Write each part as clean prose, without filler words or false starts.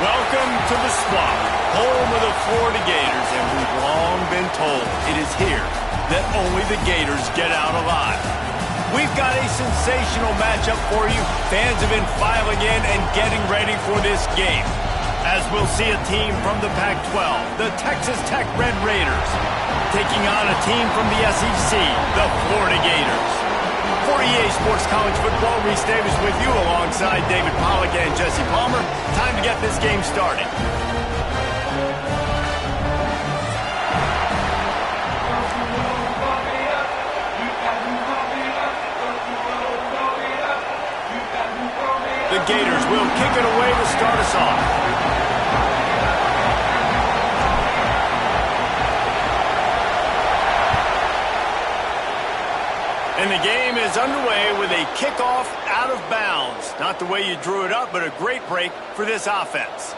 Welcome to the Swamp, home of the Florida Gators, and we've long been told it is here that only the Gators get out alive. We've got a sensational matchup for you. Fans have been filing in and getting ready for this game, as we'll see a team from the Pac-12, the Texas Tech Red Raiders, taking on a team from the SEC, the Florida Gators. For EA Sports College Football, Reese Davis with you alongside David Pollack and Jesse Palmer. Time to get this game started. The Gators will kick it away to start us off. And the game is underway with a kickoff out of bounds. Not the way you drew it up, but a great break for this offense.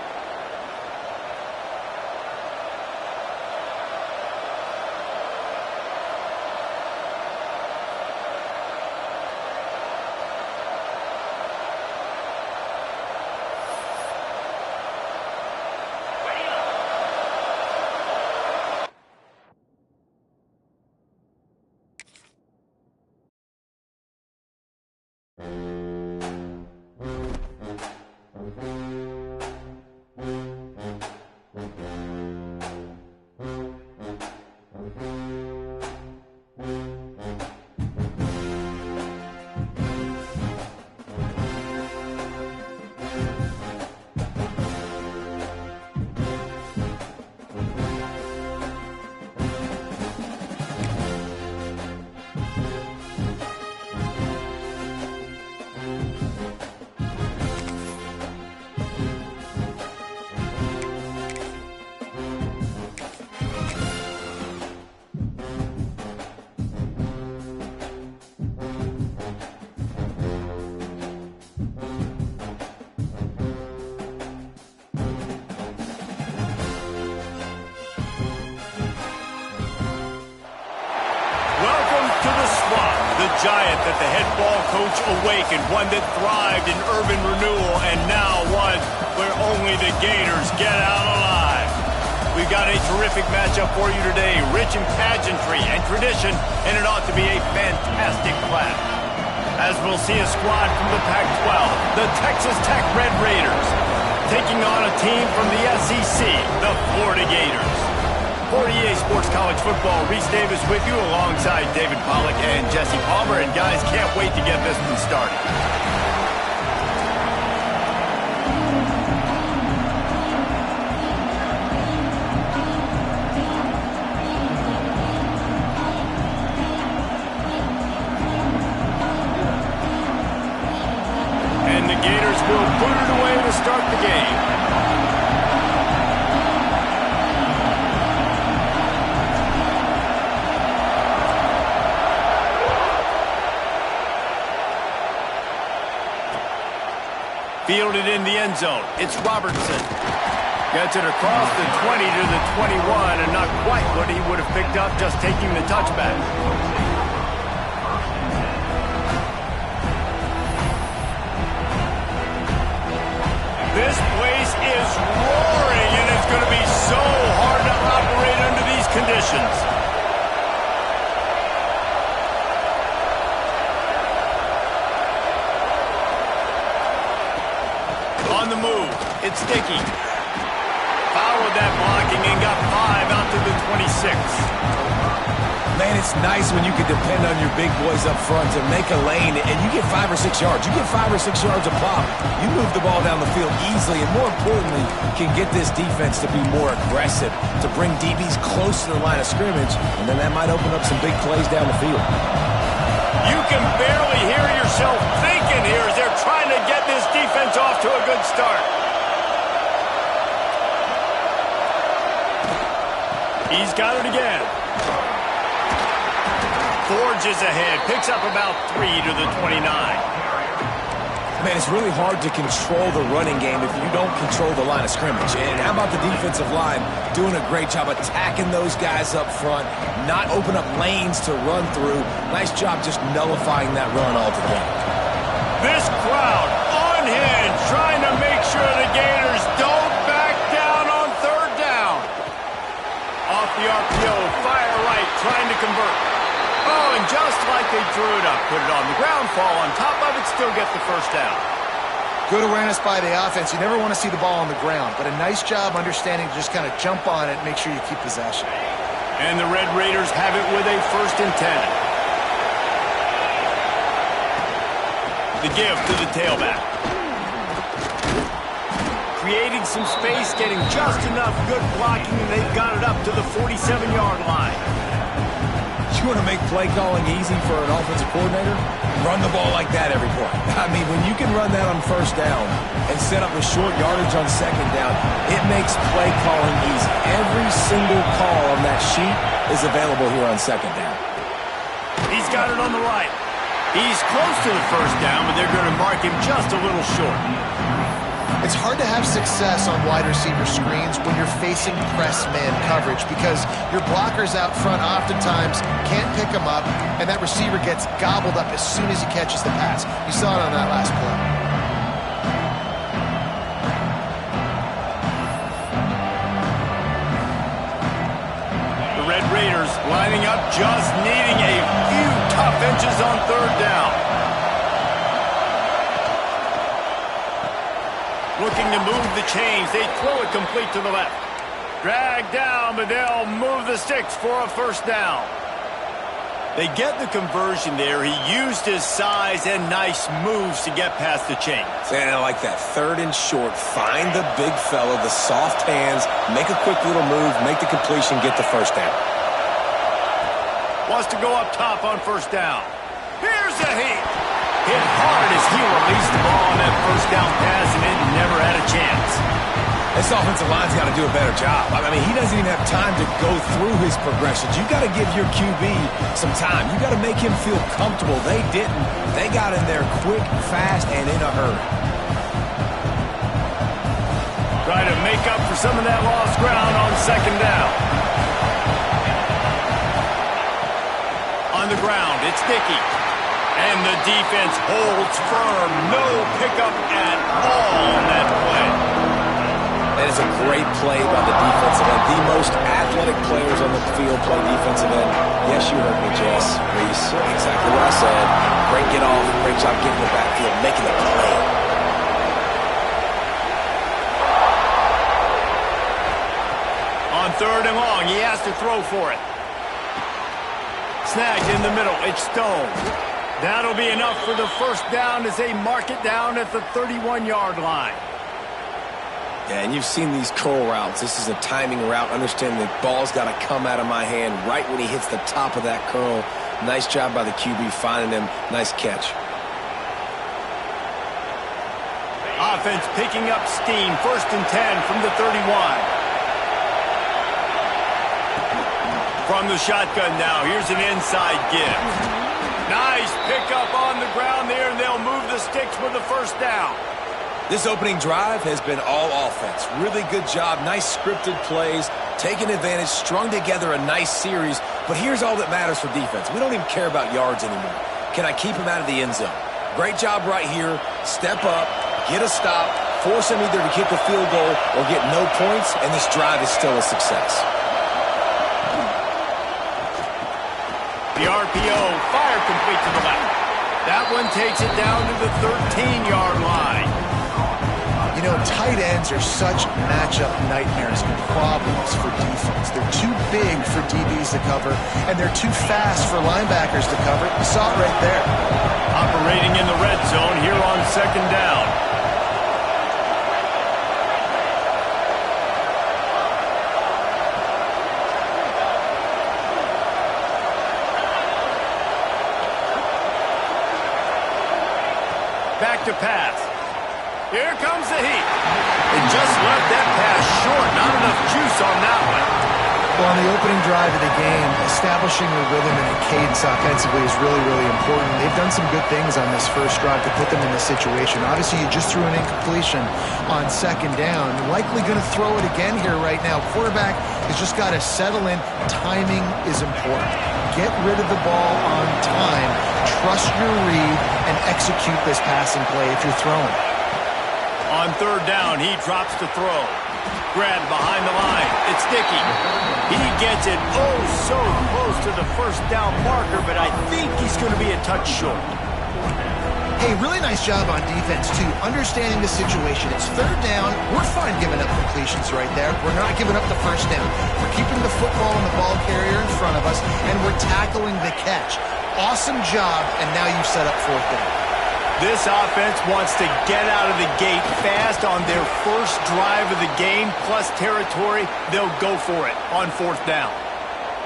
Giant that the head ball coach awakened, one that thrived in urban renewal, and now one where only the Gators get out alive. We've got a terrific matchup for you today, rich in pageantry and tradition, and it ought to be a fantastic clash. As we'll see a squad from the Pac-12, the Texas Tech Red Raiders, taking on a team from the SEC, the Florida Gators. For EA Sports College Football, Reese Davis with you alongside David Pollack and Jesse Palmer. And guys, can't wait to get this one started. And the Gators will put it away to start the game. Fielded in the end zone. It's Robertson. Gets it across the 20 to the 21, and not quite what he would have picked up just taking the touchback. This place is roaring, and it's going to be so hard to operate under these conditions. On the move, it's Dickey. Followed that blocking and got 5 out to the 26. Man, it's nice when you can depend on your big boys up front to make a lane and you get 5 or 6 yards. You get 5 or 6 yards a pop. You move the ball down the field easily and, more importantly, can get this defense to be more aggressive, to bring DBs close to the line of scrimmage, and then that might open up some big plays down the field. You can barely hear yourself thinking here as they're trying to get this defense off to a good start. He's got it again. Forges ahead, picks up about 3 to the 29. Man, it's really hard to control the running game if you don't control the line of scrimmage. And how about the defensive line doing a great job attacking those guys up front, not open up lanes to run through. Nice job just nullifying that run altogether. This crowd unhinged, trying to make sure the Gators don't like they drew it up. Put it on the ground, fall on top of it, still get the first down. Good awareness by the offense. You never want to see the ball on the ground, but a nice job understanding to just kind of jump on it and make sure you keep possession. And the Red Raiders have it with a 1st and 10. The give to the tailback. Creating some space, getting just enough good blocking, and they've got it up to the 47-yard line. You want to make play calling easy for an offensive coordinator? Run the ball like that every play. I mean, when you can run that on 1st down and set up a short yardage on 2nd down, it makes play calling easy. Every single call on that sheet is available here on 2nd down. He's got it on the right. He's close to the 1st down, but they're going to mark him just a little short. It's hard to have success on wide receiver screens when you're facing press man coverage because your blockers out front oftentimes can't pick them up, and that receiver gets gobbled up as soon as he catches the pass. You saw it on that last play. The Red Raiders lining up, just needing a few tough inches on 3rd down. Looking to move the chains. They throw it complete to the left. Drag down, but they'll move the sticks for a 1st down. They get the conversion there. He used his size and nice moves to get past the chains. And I like that. 3rd and short. Find the big fella, the soft hands, make a quick little move, make the completion, get the 1st down. Wants to go up top on 1st down. Here's a heat. Hit hard as he released the ball on that 1st down pass, and it never had a chance. This offensive line's got to do a better job. I mean, he doesn't even have time to go through his progressions. You got to give your QB some time. You got to make him feel comfortable. They didn't. They got in there quick, fast, and in a hurry. Try to make up for some of that lost ground on 2nd down. On the ground, it's Dickey. And the defense holds firm. No pickup at all on that play. That is a great play by the defensive end. The most athletic players on the field play defensive end. Yes, you heard me, Jess. Reese, exactly what I said. Great get off. Great job getting the backfield, making the play. On 3rd and long, he has to throw for it. Snagged in the middle. It's Stone. That'll be enough for the 1st down as they mark it down at the 31-yard line. Yeah, and you've seen these curl routes. This is a timing route. Understand the ball's got to come out of my hand right when he hits the top of that curl. Nice job by the QB finding him. Nice catch. Offense picking up steam. 1st and 10 from the 31. From the shotgun now, here's an inside give. Nice pickup on the ground there, and they'll move the sticks with the 1st down. This opening drive has been all offense. Really good job. Nice scripted plays, taking advantage, strung together a nice series. But here's all that matters for defense. We don't even care about yards anymore. Can I keep him out of the end zone? Great job right here. Step up, get a stop, force him either to kick a field goal or get no points, and this drive is still a success. The RPO, fire complete to the left. That one takes it down to the 13-yard line. You know, tight ends are such matchup nightmares and problems for defense. They're too big for DBs to cover, and they're too fast for linebackers to cover. You saw it right there. Operating in the red zone here on 2nd down. Back to pass. Here comes the heat. They just left that pass short. Not enough juice on that one. Well, on the opening drive of the game, establishing a rhythm and a cadence offensively is really, really important. They've done some good things on this first drive to put them in this situation. Obviously, you just threw an incompletion on 2nd down. Likely going to throw it again here right now. Quarterback has just got to settle in. Timing is important. Get rid of the ball on time. Trust your read and execute this passing play if you're throwing. On 3rd down, he drops to throw. Grab behind the line. It's Dickey. He gets it oh so close to the first down marker, but I think he's going to be a touch short. Hey, really nice job on defense, too. Understanding the situation. It's third down. We're fine giving up completions right there. We're not giving up the first down. We're keeping the football and the ball carrier in front of us, and we're tackling the catch. Awesome job, and now you've set up fourth down. This offense wants to get out of the gate fast on their first drive of the game, plus territory. They'll go for it on fourth down.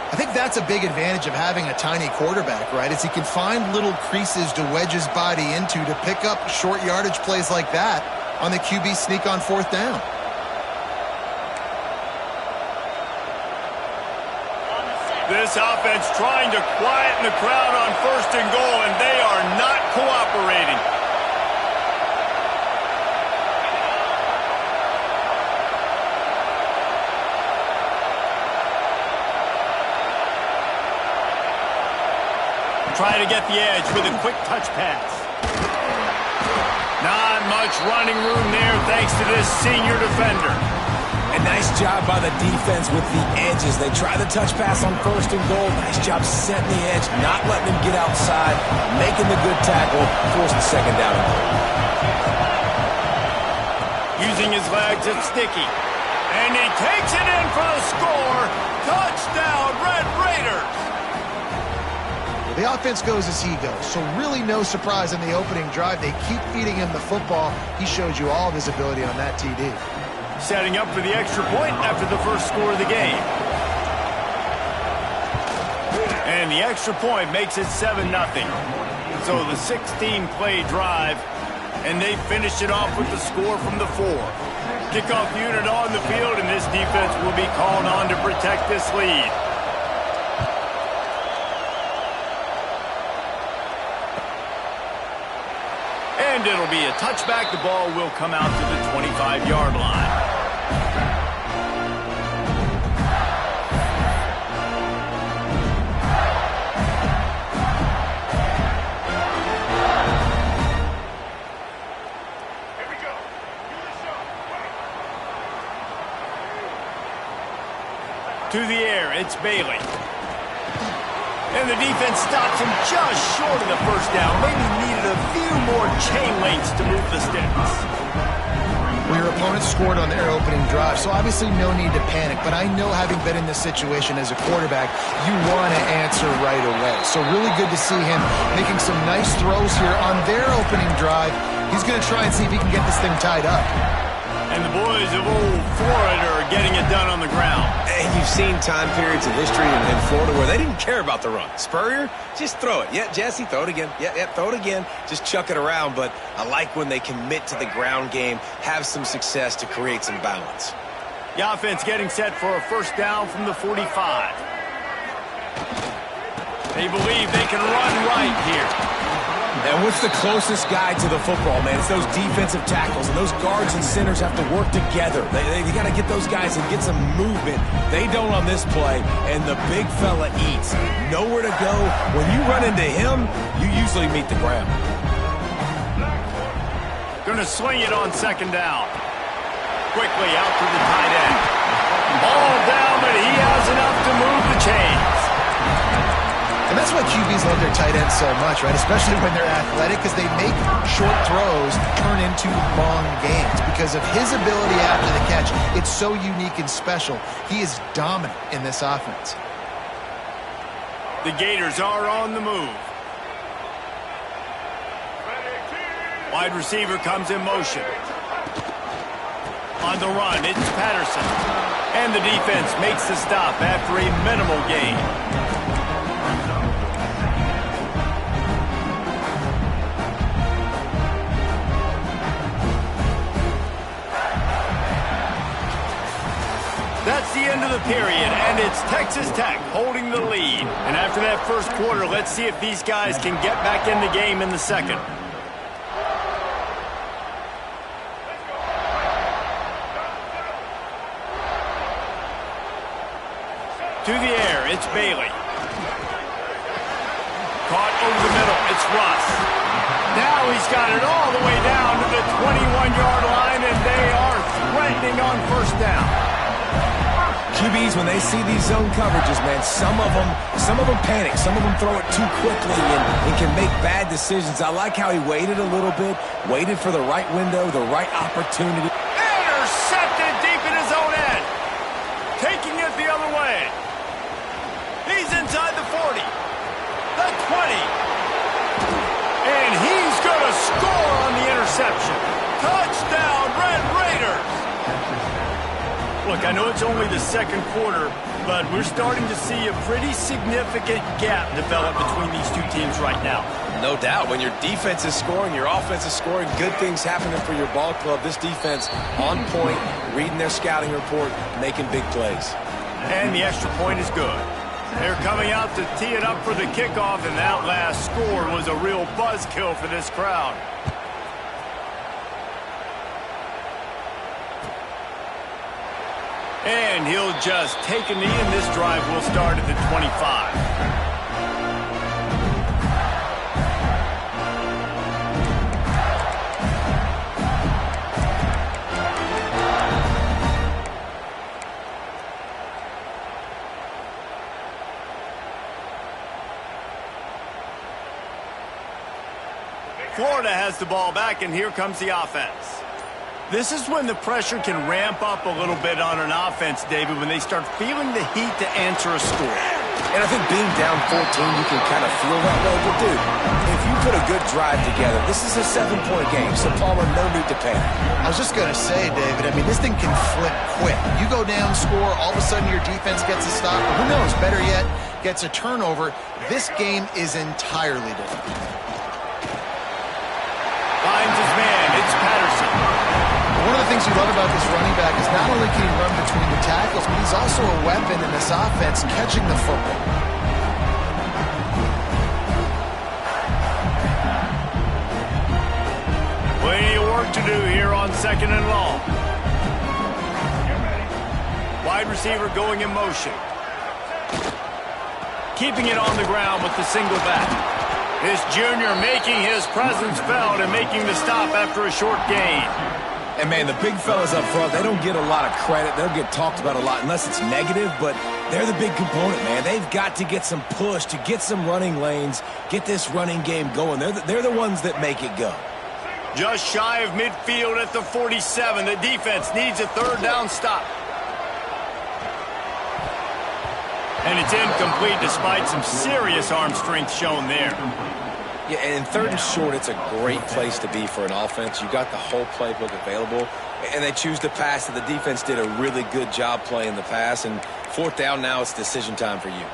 I think that's a big advantage of having a tiny quarterback, right? Is he can find little creases to wedge his body into to pick up short yardage plays like that on the QB sneak on fourth down. This offense trying to quieten the crowd on first and goal, and they are not cooperating. Trying to get the edge with a quick touch pass. Not much running room there thanks to this senior defender. A nice job by the defense with the edges. They try the touch pass on first and goal. Nice job setting the edge, not letting him get outside, making the good tackle, force the second down and goal. Using his legs, it's Sticky. And he takes it in for the score. Touchdown, Red Raiders. The offense goes as he goes, so really no surprise in the opening drive. They keep feeding him the football. He showed you all of his ability on that TD. Setting up for the extra point after the first score of the game. And the extra point makes it 7-0. So the 16-play drive, and they finished it off with the score from the 4. Kickoff unit on the field, and this defense will be called on to protect this lead. And it'll be a touchback. The ball will come out to the 25-yard line. Here we go. To the air, it's Bailey. And the defense stops him just short of the first down. Maybe needed a few more chain links to move the sticks. Well, your opponent scored on their opening drive, so obviously no need to panic. But I know, having been in this situation as a quarterback, you want to answer right away. So really good to see him making some nice throws here on their opening drive. He's going to try and see if he can get this thing tied up. And the boys of old Florida are getting it done on the ground. And you've seen time periods in history in Florida where they didn't care about the run. Spurrier, just throw it. Yeah, Jesse, throw it again. Yeah, throw it again. Just chuck it around. But I like when they commit to the ground game, have some success to create some balance. The offense getting set for a first down from the 45. They believe they can run right here. And what's the closest guy to the football, man? It's those defensive tackles, and those guards and centers have to work together. They got to get those guys and get some movement. They don't on this play, and the big fella eats. Nowhere to go. When you run into him, you usually meet the ground. Going to swing it on second down. Quickly out to the tight end. Ball down, but he has enough to move the chains. And that's why QBs love their tight ends so much, right? Especially when they're athletic, because they make short throws turn into long gains. Because of his ability after the catch, it's so unique and special. He is dominant in this offense. The Gators are on the move. Wide receiver comes in motion. On the run, it's Patterson. And the defense makes the stop after a minimal gain. That's the end of the period, and it's Texas Tech holding the lead. And after that first quarter, let's see if these guys can get back in the game in the second. To the air, it's Bailey. Caught over the middle, it's Russ. Now he's got it all the way down to the 21-yard line, and they are threatening on first down. QBs, when they see these zone coverages, man, some of them panic. Some of them throw it too quickly and can make bad decisions. I like how he waited a little bit, waited for the right window, the right opportunity. Intercepted deep in his own end. Taking it the other way. He's inside the 40, the 20. And he's going to score on the interception. Touchdown, Red Raiders. Look, I know it's only the second quarter, but we're starting to see a pretty significant gap develop between these two teams right now. No doubt. When your defense is scoring, your offense is scoring, good things happening for your ball club. This defense on point, reading their scouting report, making big plays. And the extra point is good. They're coming out to tee it up for the kickoff, and that last score was a real buzzkill for this crowd. And he'll just take a knee, and this drive will start at the 25. Florida has the ball back, and here comes the offense. This is when the pressure can ramp up a little bit on an offense, David, when they start feeling the heat to answer a score. And I think being down 14, you can kind of feel that way. But, dude, if you put a good drive together, this is a 7-point game, so Palmer, no need to panic. I was just going to say, David, I mean, this thing can flip quick. You go down, score, all of a sudden your defense gets a stop. Or who knows, better yet, gets a turnover. This game is entirely different. Finds his man. It's Patterson. One of the things you love about this running back is not only can he run between the tackles, but he's also a weapon in this offense catching the football. Plenty of work to do here on 2nd and long. Wide receiver going in motion. Keeping it on the ground with the single back. This junior making his presence felt and making the stop after a short gain. And, man, the big fellas up front, they don't get a lot of credit. They don't get talked about a lot unless it's negative, but they're the big component, man. They've got to get some push, to get some running lanes, get this running game going. They're the ones that make it go. Just shy of midfield at the 47. The defense needs a third down stop. And it's incomplete despite some serious arm strength shown there. Yeah, and in 3rd and short, it's a great place to be for an offense. You got the whole playbook available, and they choose to pass. And the defense did a really good job playing the pass. And 4th down now, it's decision time for you.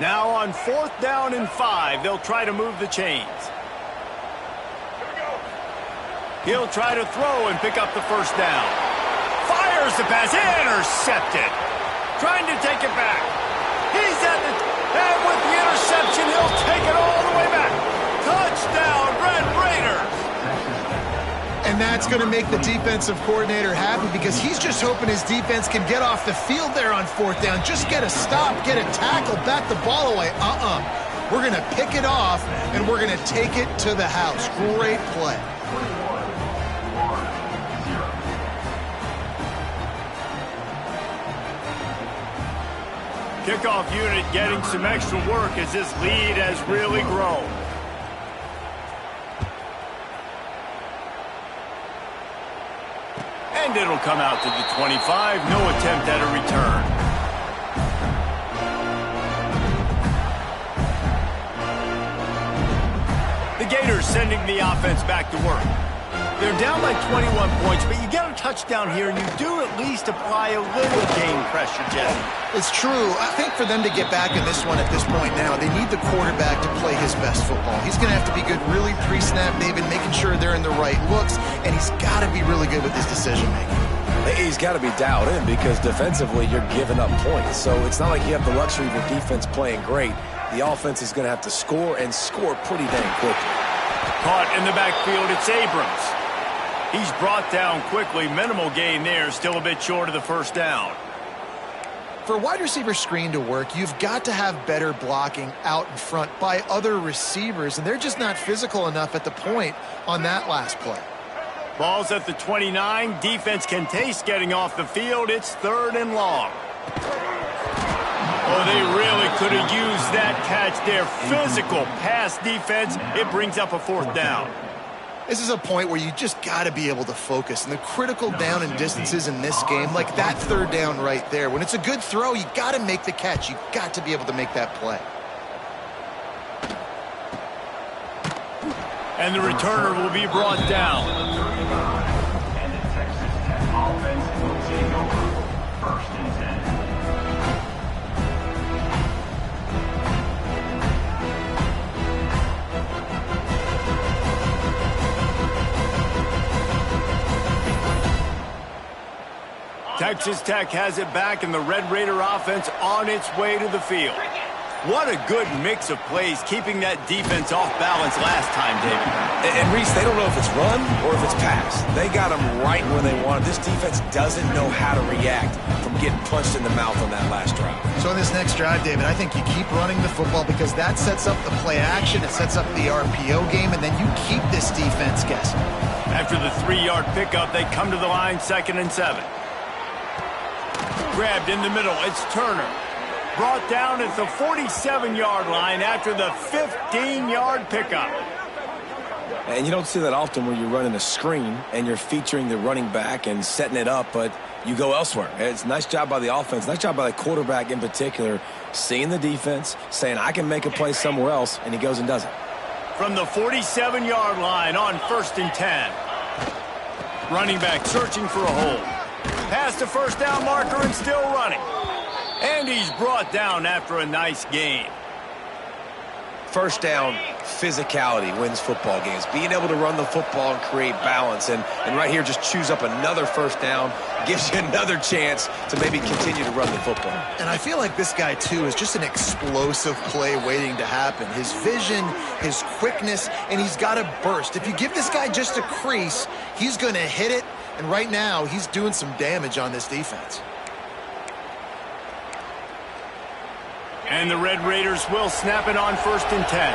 Now on 4th down and 5, they'll try to move the chains. He'll try to throw and pick up the first down. Fires the pass, intercepted. Trying to take it back. He's at the, and with the interception, he'll take it all the way back. Touchdown, Red Raiders. And that's going to make the defensive coordinator happy because he's just hoping his defense can get off the field there on 4th down. Just get a stop, get a tackle, bat the ball away. We're going to pick it off, and we're going to take it to the house. Great play. Kickoff unit getting some extra work as this lead has really grown. And it'll come out to the 25. No attempt at a return. The Gators sending the offense back to work. They're down by 21 points, but you get a touchdown here, and you do at least apply a little game pressure, Jesse. It's true. I think for them to get back in this one at this point now, they need the quarterback to play his best football. He's going to have to be good really pre-snap, David, making sure they're in the right looks, and he's got to be really good with his decision-making. He's got to be dialed in because defensively you're giving up points. So it's not like you have the luxury of your defense playing great. The offense is going to have to score and score pretty dang quickly. Caught in the backfield, it's Abrams. He's brought down quickly. Minimal gain there, still a bit short of the first down. For a wide receiver screen to work, you've got to have better blocking out in front by other receivers, and they're just not physical enough at the point on that last play. Ball's at the 29. Defense can taste getting off the field. It's 3rd and long. Oh, they really could have used that catch there. Physical pass defense. It brings up a 4th down. This is a point where you just got to be able to focus. And the critical down and distances in this game, like that 3rd down right there, when it's a good throw, you got to make the catch. You got to be able to make that play. And the returner will be brought down. And the Texas Tech offense will take over 1st and 10. Texas Tech has it back, and the Red Raider offense on its way to the field. What a good mix of plays, keeping that defense off balance last time, David. And Reese, they don't know if it's run or if it's pass. They got them right where they want them. This defense doesn't know how to react from getting punched in the mouth on that last drive. So in this next drive, David, I think you keep running the football because that sets up the play action, it sets up the RPO game, and then you keep this defense guessing. After the 3-yard pickup, they come to the line, 2nd and 7. Grabbed in the middle, it's Turner. Brought down at the 47-yard line after the 15-yard pickup. And you don't see that often where you're running a screen and you're featuring the running back and setting it up, but you go elsewhere. It's a nice job by the offense, nice job by the quarterback in particular, seeing the defense, saying I can make a play somewhere else, and he goes and does it. From the 47-yard line on 1st and 10. Running back searching for a hole. Past the 1st down marker and still running. And he's brought down after a nice gain. 1st down, physicality wins football games. Being able to run the football and create balance. And right here, just choose up another 1st down. Gives you another chance to maybe continue to run the football. And I feel like this guy, too, is just an explosive play waiting to happen. His vision, his quickness, and he's got a burst. If you give this guy just a crease, he's going to hit it. And right now, he's doing some damage on this defense. And the Red Raiders will snap it on 1st and 10.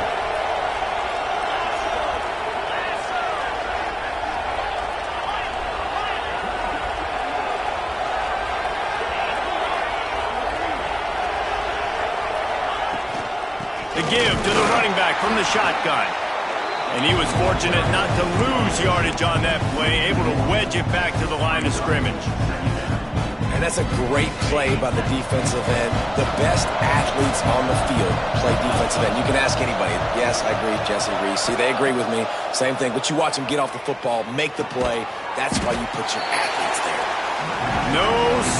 The give to the running back from the shotgun. And he was fortunate not to lose yardage on that play, able to wedge it back to the line of scrimmage. And that's a great play by the defensive end. The best athletes on the field play defensive end. You can ask anybody. Yes, I agree, Jesse Reese. See, they agree with me. Same thing. But you watch them get off the football, make the play. That's why you put your athletes there. No,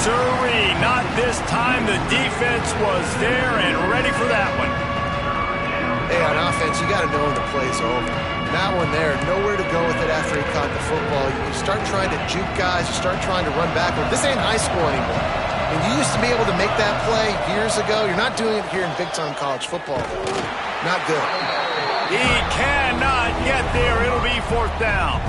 sirree. Not this time. The defense was there and ready for that one. Hey, on offense, you got to know when the play's over. That one there, nowhere to go with it after he caught the football. You start trying to juke guys, you start trying to run backward. This ain't high school anymore. I mean, you used to be able to make that play years ago. You're not doing it here in big-time college football. Not good. He cannot get there. It'll be 4th down.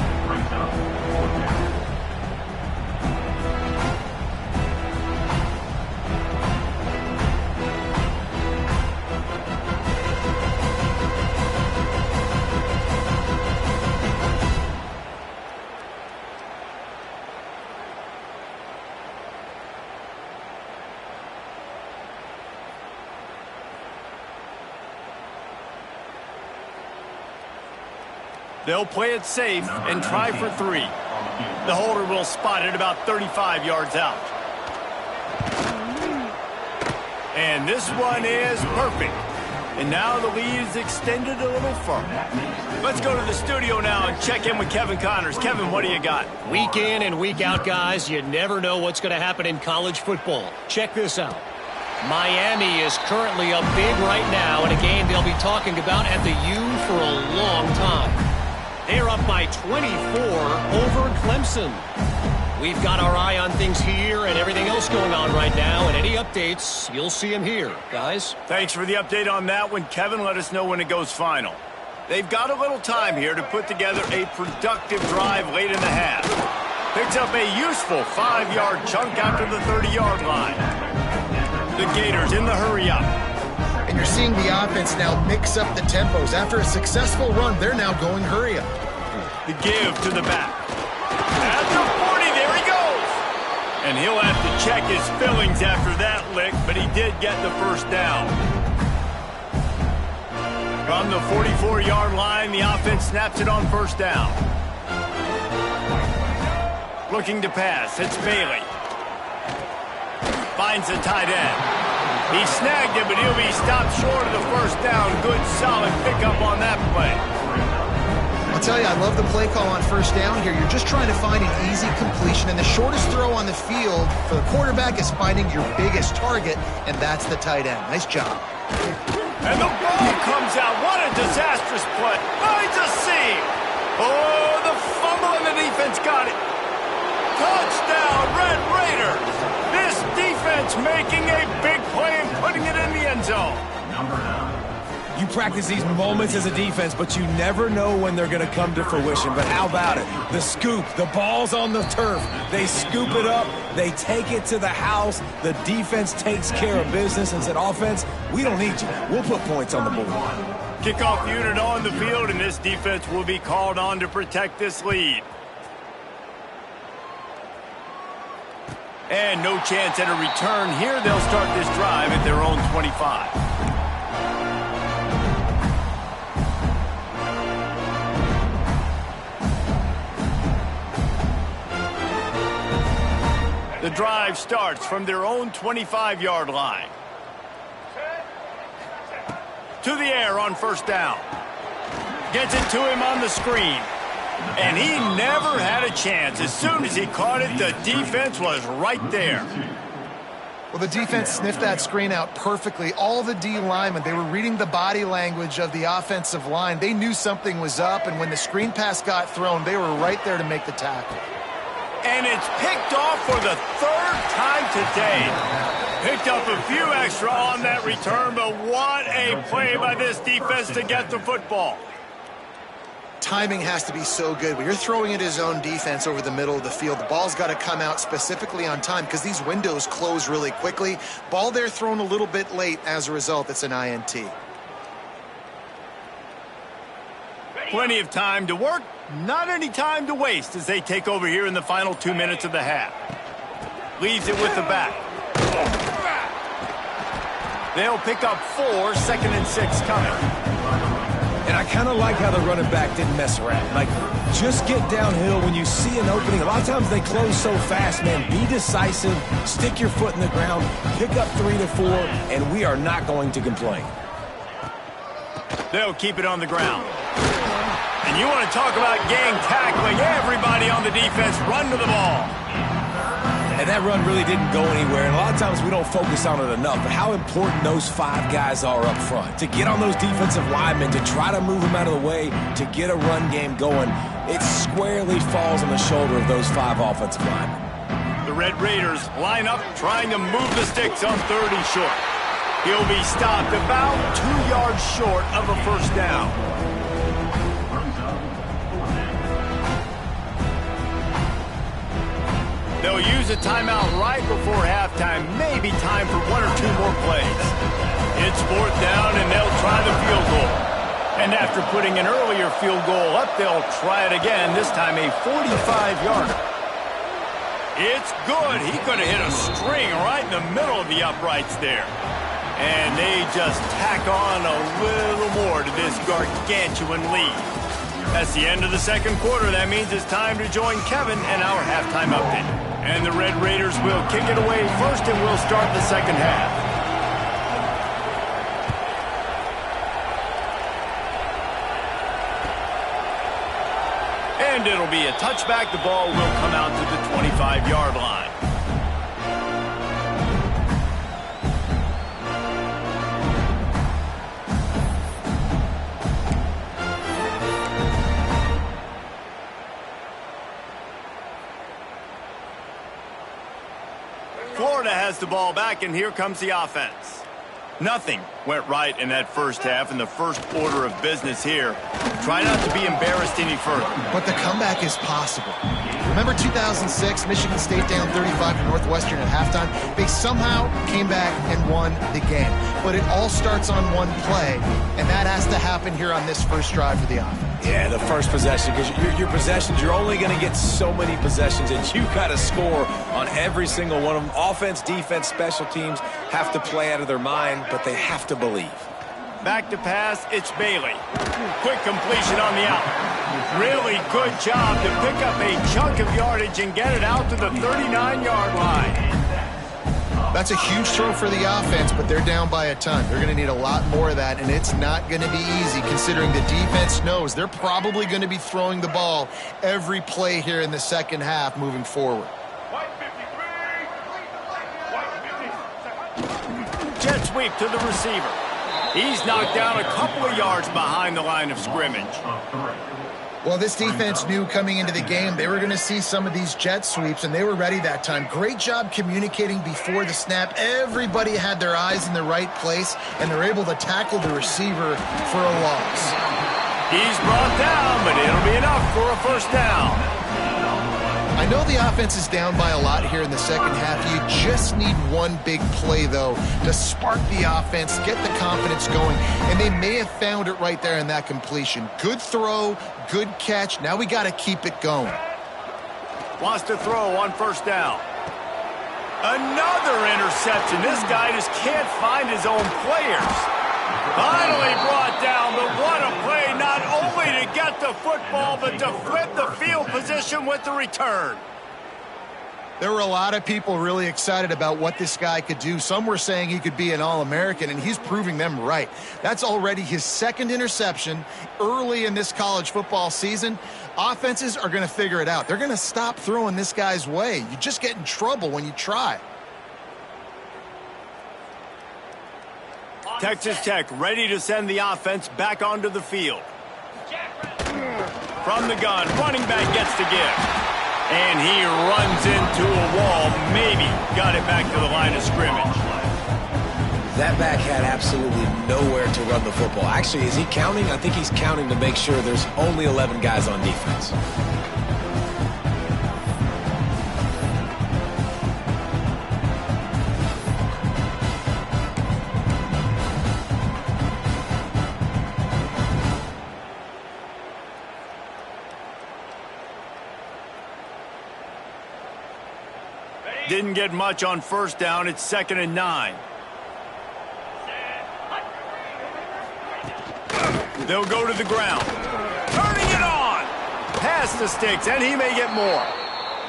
They'll play it safe and try for 3. The holder will spot it about 35 yards out. And this one is perfect. And now the lead is extended a little further. Let's go to the studio now and check in with Kevin Connors. Kevin, what do you got? Week in and week out, guys, you never know what's going to happen in college football. Check this out. Miami is currently up big right now in a game they'll be talking about at the U for a long time. They're up by 24 over Clemson. We've got our eye on things here and everything else going on right now, and any updates, you'll see them here, guys. Thanks for the update on that one, Kevin. Let us know when it goes final. They've got a little time here to put together a productive drive late in the half. Picks up a useful 5-yard chunk after the 30-yard line. The Gators in the hurry up. And you're seeing the offense now mix up the tempos. After a successful run, they're now going hurry up. The give to the back. At the 40, there he goes. And he'll have to check his fillings after that lick, but he did get the first down. From the 44-yard line, the offense snaps it on first down. Looking to pass, it's Bailey. Finds the tight end. He snagged it, but he'll be stopped short of the first down. Good, solid pickup on that play. I'll tell you, I love the play call on first down here. You're just trying to find an easy completion, and the shortest throw on the field for the quarterback is finding your biggest target, and that's the tight end. Nice job. And the ball comes out. What a disastrous play. Finds a seam. Oh, the fumble, and the defense got it. Touchdown, Red Raiders. This defense making a big play and putting it in the end zone. Number 9. You practice these moments as a defense, but you never know when they're going to come to fruition. But how about it? The scoop, the ball's on the turf. They scoop it up. They take it to the house. The defense takes care of business and said, offense, we don't need you. We'll put points on the board. Kickoff unit on the field, and this defense will be called on to protect this lead. And no chance at a return here. They'll start this drive at their own 25. The drive starts from their own 25-yard line. To the air on first down. Gets it to him on the screen. And he never had a chance. As soon as he caught it, the defense was right there. Well, the defense sniffed that screen out perfectly. All the D linemen, they were reading the body language of the offensive line. They knew something was up, and when the screen pass got thrown, they were right there to make the tackle. And it's picked off for the third time today. Picked up a few extra on that return, but what a play by this defense to get the football. Timing has to be so good. When you're throwing at his own defense over the middle of the field, the ball's got to come out specifically on time because these windows close really quickly. Ball there thrown a little bit late. As a result, it's an INT. Plenty of time to work, not any time to waste as they take over here in the final 2 minutes of the half. Leaves it with the back. They'll pick up 4, 2nd and 6 coming. And I kind of like how the running back didn't mess around. Like, just get downhill when you see an opening. A lot of times they close so fast, man. Be decisive, stick your foot in the ground, pick up 3 to 4, and we are not going to complain. They'll keep it on the ground. And you want to talk about gang tackling. Everybody on the defense run to the ball. And that run really didn't go anywhere. And a lot of times we don't focus on it enough. But how important those 5 guys are up front. To get on those defensive linemen, to try to move them out of the way, to get a run game going, it squarely falls on the shoulder of those 5 offensive linemen. The Red Raiders line up, trying to move the sticks on 3rd and short. He'll be stopped about 2 yards short of a first down. They'll use a timeout right before halftime. Maybe time for 1 or 2 more plays. It's 4th down, and they'll try the field goal. And after putting an earlier field goal up, they'll try it again, this time a 45-yarder. It's good. He could have hit a string right in the middle of the uprights there. And they just tack on a little more to this gargantuan lead. That's the end of the 2nd quarter. That means it's time to join Kevin and our halftime update. And the Red Raiders will kick it away first, and we'll start the 2nd half. And it'll be a touchback. The ball will come out to the 25-yard line. Florida has the ball back, and here comes the offense. Nothing went right in that first half, and the first order of business here. Try not to be embarrassed any further. But the comeback is possible. Remember 2006, Michigan State down 35 to Northwestern at halftime? They somehow came back and won the game. But it all starts on one play, and that has to happen here on this first drive for the offense. Yeah, the first possession, because your possessions, you're only going to get so many possessions, and you got to score on every single one of them. Offense, defense, special teams have to play out of their mind, but they have to believe. Back to pass, it's Bailey. Quick completion on the out. Really good job to pick up a chunk of yardage and get it out to the 39-yard line. That's a huge throw for the offense, but they're down by a ton. They're going to need a lot more of that, and it's not going to be easy considering the defense knows they're probably going to be throwing the ball every play here in the second half moving forward. Jet sweep to the receiver. He's knocked down a couple of yards behind the line of scrimmage. Well, this defense knew coming into the game they were going to see some of these jet sweeps, and they were ready that time. Great job communicating before the snap. Everybody had their eyes in the right place, and they're able to tackle the receiver for a loss. He's brought down, but it'll be enough for a first down. I know the offense is down by a lot here in the second half. You just need one big play, though, to spark the offense, get the confidence going, and they may have found it right there in that completion. Good throw, good catch. Now we got to keep it going. Wants to throw on first down. Another interception. This guy just can't find his own players. Finally brought down, but what a play, not only to get the football, but to flip the field position with the return. There were a lot of people really excited about what this guy could do. Some were saying he could be an All-American, and he's proving them right. That's already his second interception early in this college football season. Offenses are going to figure it out. They're going to stop throwing this guy's way. You just get in trouble when you try. Texas Tech ready to send the offense back onto the field. From the gun, running back gets the give. And he runs into a wall, maybe got it back to the line of scrimmage. That back had absolutely nowhere to run the football. Actually, is he counting? I think he's counting to make sure there's only 11 guys on defense. Didn't get much on first down. It's 2nd and 9. They'll go to the ground. Turning it on. Past the sticks, and he may get more.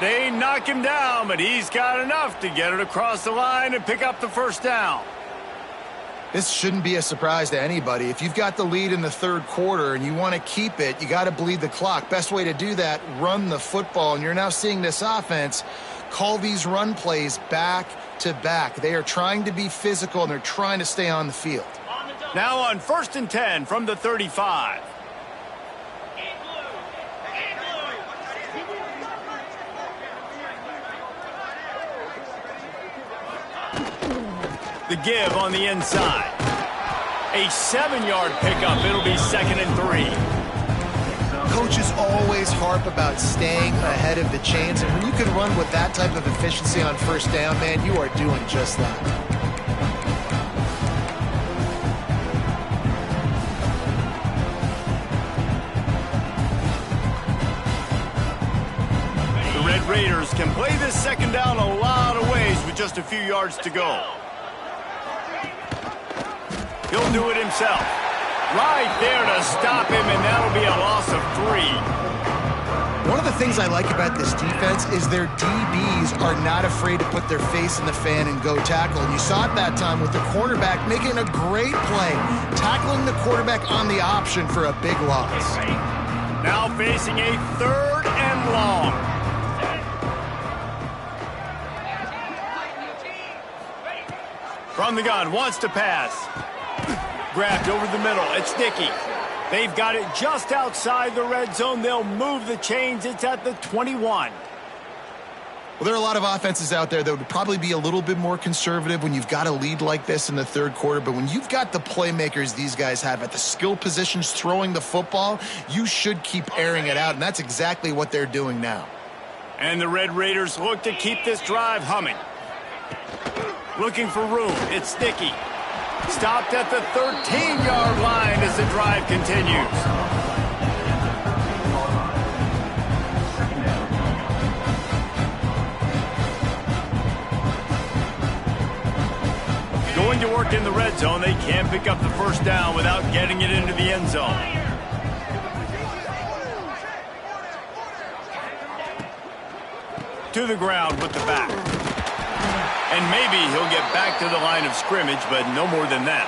They knock him down, but he's got enough to get it across the line and pick up the first down. This shouldn't be a surprise to anybody. If you've got the lead in the third quarter and you want to keep it, you got to bleed the clock. Best way to do that, run the football. And you're now seeing this offense call these run plays back to back. They are trying to be physical, and they're trying to stay on the field. Now on 1st and 10 from the 35. The give on the inside. A 7-yard pickup. It'll be 2nd and 3. Coaches always harp about staying ahead of the chains, and when you can run with that type of efficiency on first down, man, you are doing just that. The Red Raiders can play this second down a lot of ways with just a few yards to go. He'll do it himself. Right there to stop him, and that'll be a loss of 3. One of the things I like about this defense is their DBs are not afraid to put their face in the fan and go tackle. And you saw it that time with the quarterback making a great play, tackling the quarterback on the option for a big loss. Now facing a 3rd and long. From the gun, wants to pass. Grabbed over the middle. It's Dickey. They've got it just outside the red zone. They'll move the chains. It's at the 21. Well, there are a lot of offenses out there that would probably be a little bit more conservative when you've got a lead like this in the third quarter. But when you've got the playmakers these guys have at the skill positions throwing the football, you should keep airing it out. And that's exactly what they're doing now. And the Red Raiders look to keep this drive humming. Looking for room. It's Sticky. Stopped at the 13-yard line as the drive continues. Going to work in the red zone. They can't pick up the first down without getting it into the end zone. To the ground with the back. And maybe he'll get back to the line of scrimmage, but no more than that.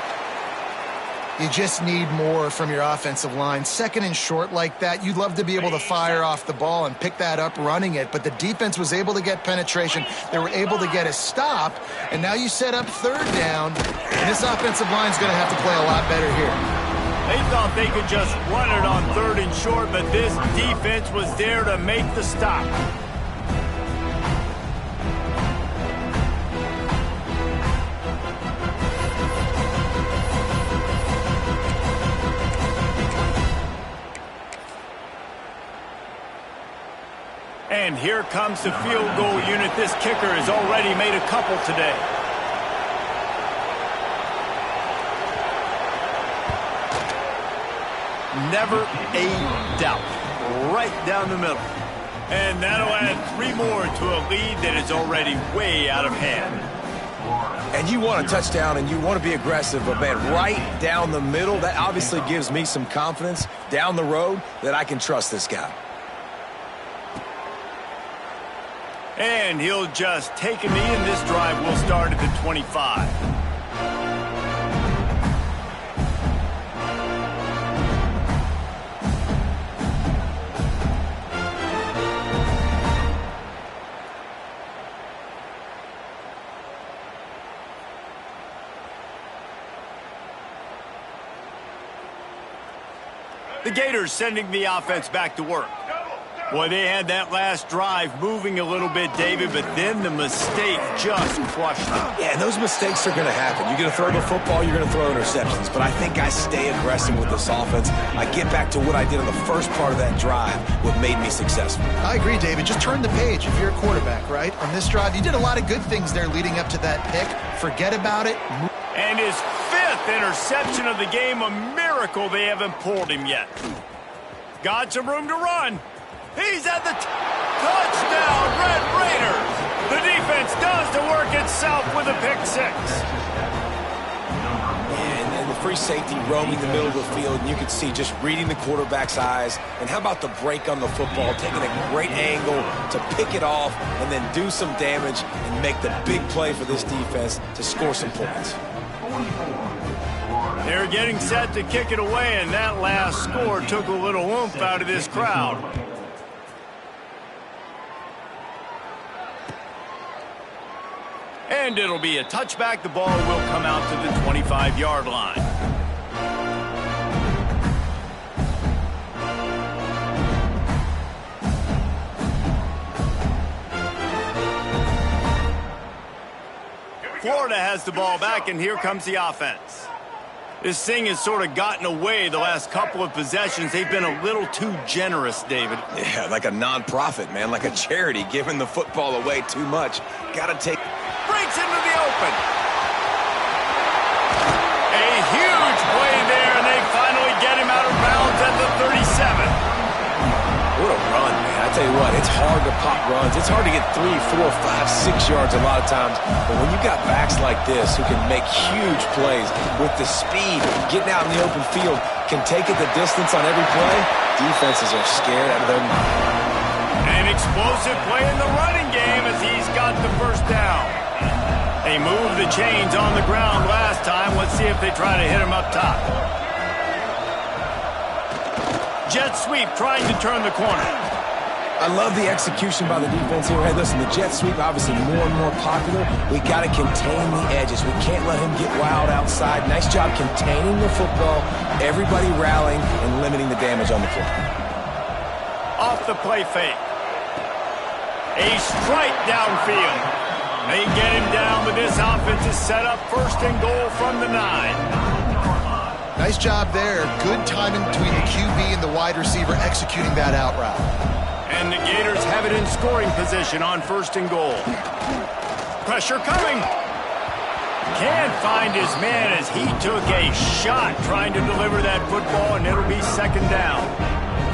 You just need more from your offensive line. Second and short like that, you'd love to be able to fire off the ball and pick that up running it, but the defense was able to get penetration. They were able to get a stop, and now you set up third down, and this offensive line is going to have to play a lot better here. They thought they could just run it on third and short, but this defense was there to make the stop. And here comes the field goal unit. This kicker has already made a couple today. Never a doubt. Right down the middle. And that'll add 3 more to a lead that is already way out of hand. And you want a touchdown and you want to be aggressive, but man, right down the middle, that obviously gives me some confidence down the road that I can trust this guy. And he'll just take a knee, and this drive will start at the 25. The Gators sending the offense back to work. Boy, they had that last drive moving a little bit, David, but then the mistake just crushed them. Yeah, those mistakes are going to happen. You're going to throw the football, you're going to throw interceptions. But I think I stay aggressive with this offense. I get back to what I did in the first part of that drive, what made me successful. I agree, David. Just turn the page if you're a quarterback, right? On this drive, you did a lot of good things there leading up to that pick. Forget about it. And his 5th interception of the game, a miracle they haven't pulled him yet. Got some room to run. He's at the touchdown, Red Raiders. The defense does the work itself with a pick 6. And the free safety roaming the middle of the field, and you can see just reading the quarterback's eyes. And how about the break on the football, taking a great angle to pick it off and then do some damage and make the big play for this defense to score some points. They're getting set to kick it away, and that last score took a little oomph out of this crowd. And it'll be a touchback. The ball will come out to the 25-yard line. Florida has the ball back, and here comes the offense. This thing has sort of gotten away the last couple of possessions. They've been a little too generous, David. Yeah, like a non-profit, man, like a charity, giving the football away too much. Got to take... Breaks into the open. A huge play there, and they finally get him out of bounds at the 37. What a run, man. I tell you what, it's hard to pop runs. It's hard to get 3, 4, 5, 6 yards a lot of times. But when you got backs like this who can make huge plays with the speed, getting out in the open field, can take it the distance on every play, defenses are scared out of their mind. An explosive play in the running game as he's got the first down. They moved the chains on the ground last time. Let's see if they try to hit him up top. Jet sweep trying to turn the corner. I love the execution by the defense here. Hey, listen, the jet sweep obviously more and more popular. We got to contain the edges. We can't let him get wild outside. Nice job containing the football, everybody rallying and limiting the damage on the play. Off the play fake. A strike downfield. They get him down, but this offense is set up 1st and goal from the 9. Nice job there. Good timing between the QB and the wide receiver executing that out route. And the Gators have it in scoring position on 1st and goal. Pressure coming. Can't find his man as he took a shot trying to deliver that football, and it'll be 2nd down.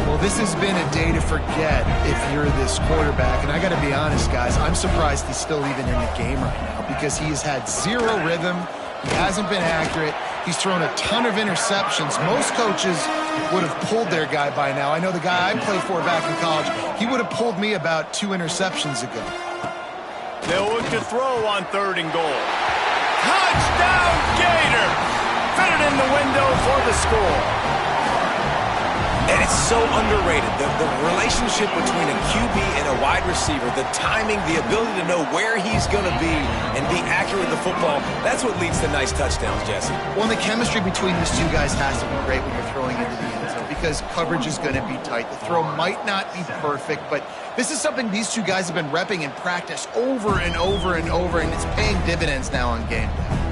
Well, this has been a day to forget if you're this quarterback. And I got to be honest, guys, I'm surprised he's still even in the game right now because he has had zero rhythm. He hasn't been accurate. He's thrown a ton of interceptions. Most coaches would have pulled their guy by now. I know the guy I played for back in college, he would have pulled me about 2 interceptions ago. They'll look to throw on 3rd and goal. Touchdown, Gator! Fit it in the window for the score. And it's so underrated. The relationship between a QB and a wide receiver, the timing, the ability to know where he's going to be and be accurate with the football, that's what leads to nice touchdowns, Jesse. Well, the chemistry between these two guys has to be great when you're throwing into the end zone because coverage is going to be tight. The throw might not be perfect, but this is something these two guys have been repping in practice over and over and over, and it's paying dividends now on game day.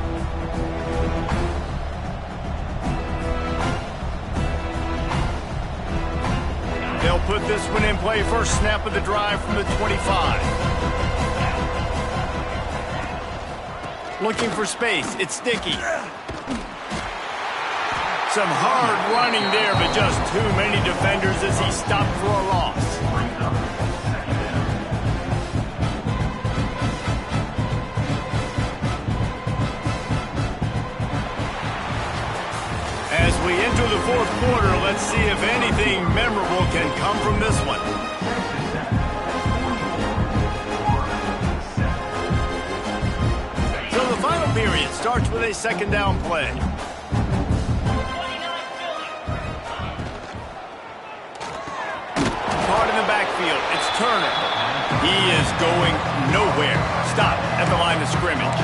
They'll put this one in play. First snap of the drive from the 25. Looking for space. It's Sticky. Some hard running there, but just too many defenders as he stopped for a loss. As we enter the 4th quarter, let's see if anything memorable can come from this one. So the final period starts with a 2nd down play. Caught in the backfield, it's Turner. He is going nowhere. Stop at the line of scrimmage.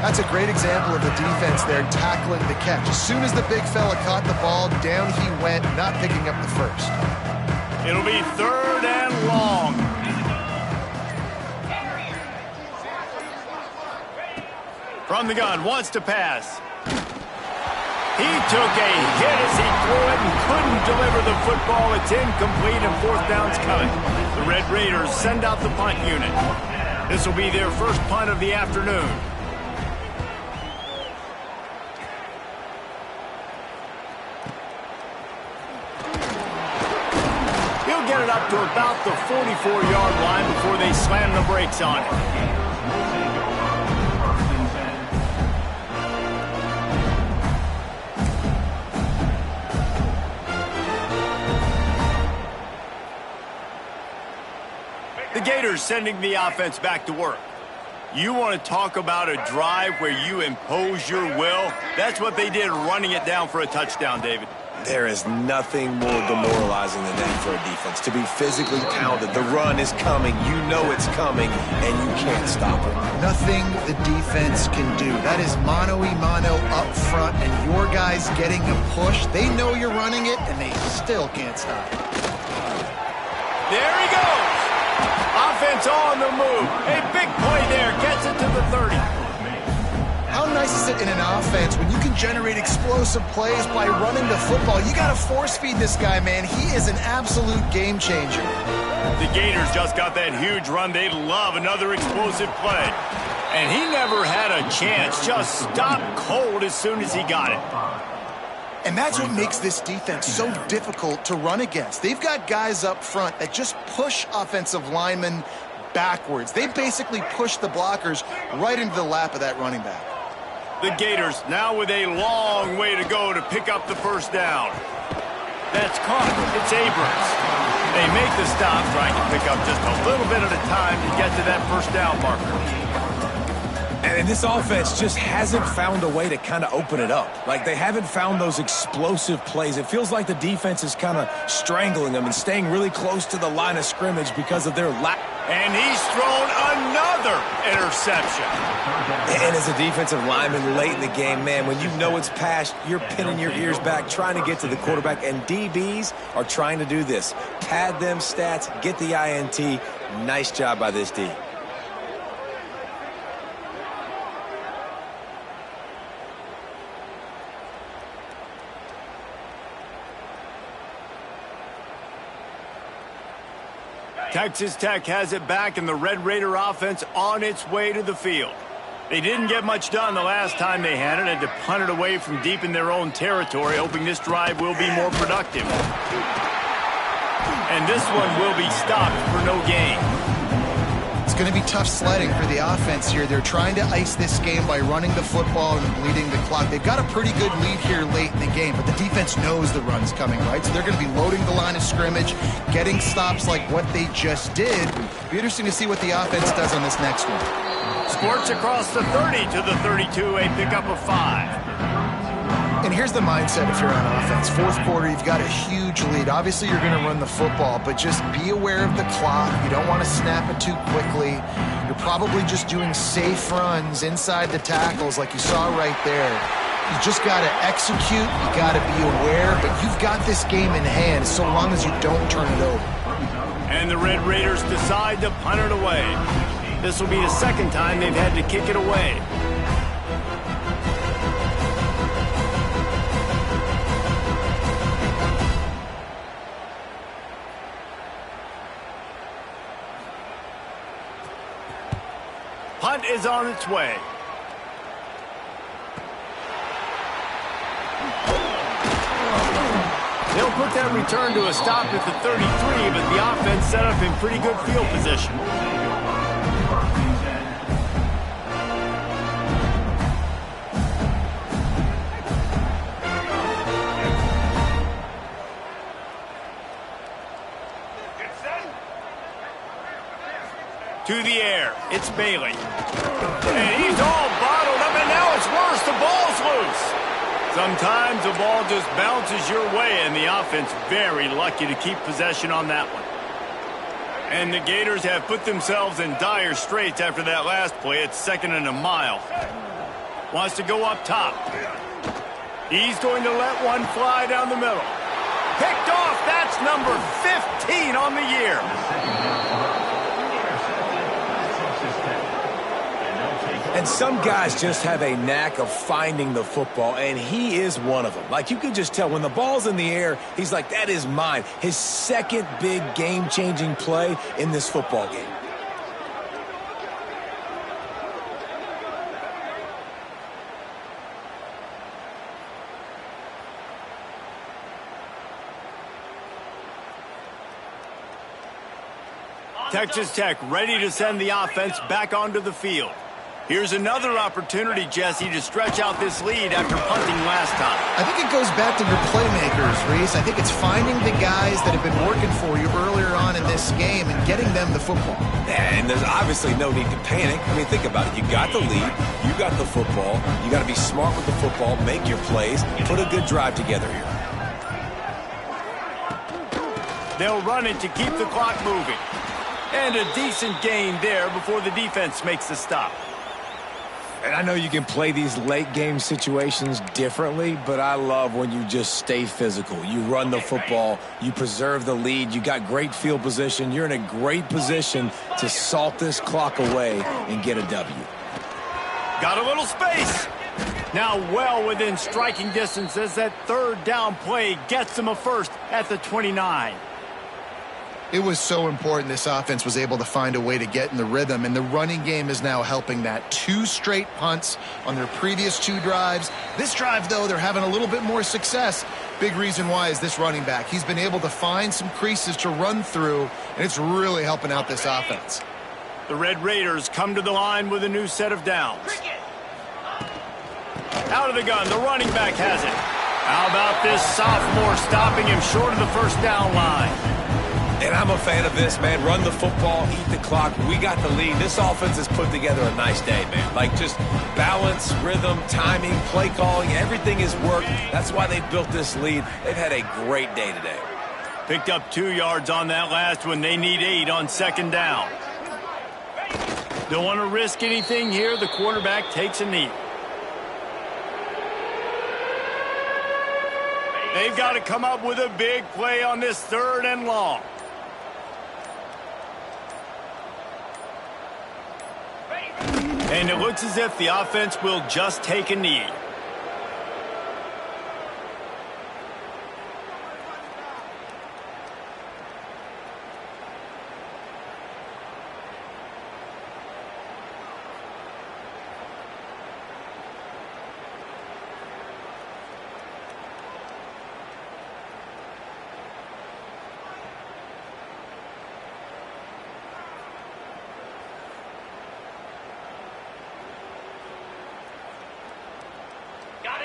That's a great example of the defense there tackling the catch. As soon as the big fella caught the ball, down he went, not picking up the first. It'll be 3rd and long. From the gun, wants to pass. He took a hit as he threw it and couldn't deliver the football. It's incomplete and 4th down's coming. The Red Raiders send out the punt unit. This will be their first punt of the afternoon. Get it up to about the 44-yard line before they slam the brakes on it. The Gators sending the offense back to work. You want to talk about a drive where you impose your will? That's what they did running it down for a touchdown, David. There is nothing more demoralizing than that for a defense. To be physically pounded, the run is coming, you know it's coming, and you can't stop it. Nothing the defense can do. That is mano-a-mano up front, and your guys getting a push. They know you're running it, and they still can't stop it. There he goes. Offense on the move. A big play there. Gets it to the 30. How nice is it in an offense when you can generate explosive plays by running the football? You got to force feed this guy, man. He is an absolute game changer. The Gators just got that huge run. They'd love another explosive play. And he never had a chance. Just stopped cold as soon as he got it. And that's what makes this defense so difficult to run against. They've got guys up front that just push offensive linemen backwards. They basically push the blockers right into the lap of that running back. The Gators now with a long way to go to pick up the first down. That's caught. It's Abrams. They make the stop, trying to pick up just a little bit at a time to get to that first down marker. And this offense just hasn't found a way to kind of open it up. Like, they haven't found those explosive plays. It feels like the defense is kind of strangling them and staying really close to the line of scrimmage because of their lack. And he's thrown another interception. And as a defensive lineman late in the game, man, when you know it's past, you're pinning your ears back, trying to get to the quarterback. And DBs are trying to do this. Pad them stats, get the INT. Nice job by this D. Texas Tech has it back, and the Red Raider offense on its way to the field. They didn't get much done the last time they had it, to punt it away from deep in their own territory, hoping this drive will be more productive. And this one will be stopped for no gain. It's going to be tough sledding for the offense here. They're trying to ice this game by running the football and bleeding the clock. They've got a pretty good lead here late in the game, but the defense knows the run's coming, right? So they're going to be loading the line of scrimmage, getting stops like what they just did. Be interesting to see what the offense does on this next one. Squirts across the 30 to the 32, a pickup of 5. And here's the mindset if you're on offense. Fourth quarter, you've got a huge lead. Obviously, you're going to run the football, but just be aware of the clock. You don't want to snap it too quickly. You're probably just doing safe runs inside the tackles like you saw right there. You just got to execute. You got to be aware, but you've got this game in hand so long as you don't turn it over. And the Red Raiders decide to punt it away. This will be the second time they've had to kick it away. Punt is on its way. They'll put that return to a stop at the 33, but the offense set up in pretty good field position. To the air, it's Bailey. And he's all bottled up, and now it's worse. The ball's loose. Sometimes the ball just bounces your way, and the offense very lucky to keep possession on that one. And the Gators have put themselves in dire straits after that last play. It's 2nd and a mile. Wants to go up top. He's going to let one fly down the middle. Picked off. That's number 15 on the year. And some guys just have a knack of finding the football, and he is one of them. Like, you can just tell when the ball's in the air, he's like, that is mine. His second big game-changing play in this football game. Texas Tech ready to send the offense back onto the field. Here's another opportunity, Jesse, to stretch out this lead after punting last time. I think it goes back to your playmakers, Reese. I think it's finding the guys that have been working for you earlier on in this game and getting them the football. And there's obviously no need to panic. I mean, think about it. You got the lead. You got the football. You got to be smart with the football, make your plays, put a good drive together here. They'll run it to keep the clock moving. And a decent gain there before the defense makes the stop. And I know you can play these late-game situations differently, but I love when you just stay physical. You run the football, you preserve the lead, you got great field position, you're in a great position to salt this clock away and get a W. Got a little space. Now well within striking distance as that third down play gets them a first at the 29. It was so important this offense was able to find a way to get in the rhythm, and the running game is now helping that. 2 straight punts on their previous 2 drives. This drive, though, they're having a little bit more success. Big reason why is this running back. He's been able to find some creases to run through, and it's really helping out this offense. The Red Raiders come to the line with a new set of downs. Out of the gun, the running back has it. How about this sophomore stopping him short of the first down line? And I'm a fan of this, man. Run the football, eat the clock. We got the lead. This offense has put together a nice day, man. Like, just balance, rhythm, timing, play calling, everything has worked. That's why they built this lead. They've had a great day today. Picked up 2 yards on that last one. They need 8 on 2nd down. Don't want to risk anything here. The quarterback takes a knee. They've got to come up with a big play on this 3rd and long. And it looks as if the offense will just take a knee.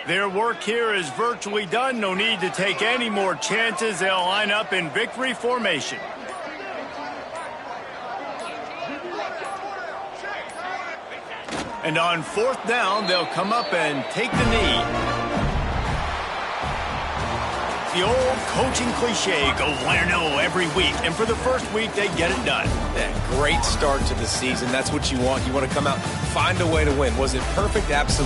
Their work here is virtually done. No need to take any more chances. They'll line up in victory formation. And on 4th down, they'll come up and take the knee. The old coaching cliche, go 1-0 every week. And for the first week, they get it done. Yeah, great start to the season. That's what you want. You want to come out, find a way to win. Was it perfect? Absolutely.